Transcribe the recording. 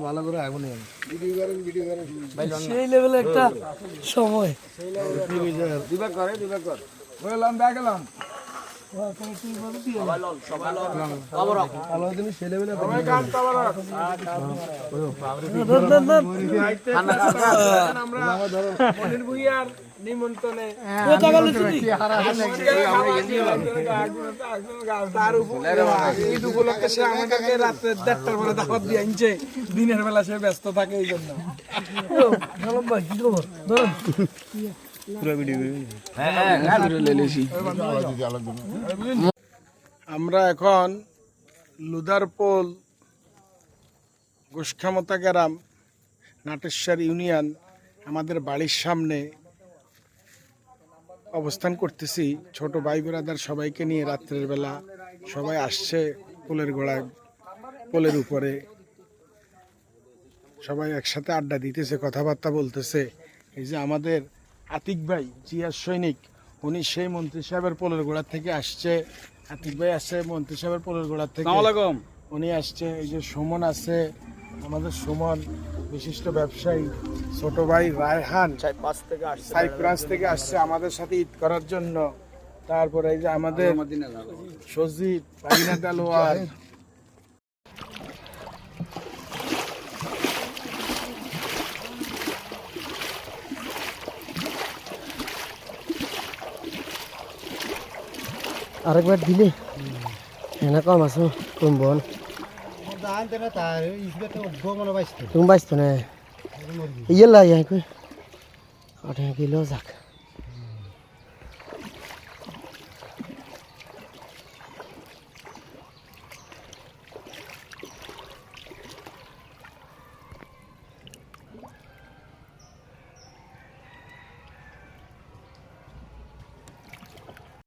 ভালো করে আগুন সেই লেভেলে একটা সময় বললাম দেখলাম নিমন্ত্রণে ঈদ উপলক্ষে সে আমাদেরকে রাত্রে 1:30টার পরে দাওয়াত দিয়ে আনছে, দিনের বেলা সে ব্যস্ত থাকে এই জন্য। আমরা এখন লুদারপোল গোসখামতা গ্রাম নাটেশ্বর ইউনিয়ন আমাদের বাড়ির সামনে অবস্থান করতেছি। ছোট ভাই ব্রাদার সবাইকে নিয়ে রাত্রের বেলা সবাই আসছে পোলের গোড়ায়, পোলের উপরে সবাই একসাথে আড্ডা দিতেছে, কথাবার্তা বলতেছে। এই যে আমাদের আতিক ভাই জিয়ার সৈনিক, উনি সেই মন্ত্রী সাহেবের পোলের গোড়া থেকে আসছে। আতিক ভাই আসছে মন্ত্রী সাহেবের পোলের গোড়া থেকে, উনি আসছে। এই যে সুমন আছে, আমাদের সুমন বিশিষ্ট ব্যবসায়ী। ছোট ভাই রায়হান সাইপ্রাস থেকে আসছে আমাদের সাথে ঈদ করার জন্য। তারপরে এই যে আমাদের সজীব পাইনা দেলোয়ার, আরেকবার দিলে এনে কম আছো কম বল তুমি বাইসতো না ইয়ে লাই 8 কিলো যাক।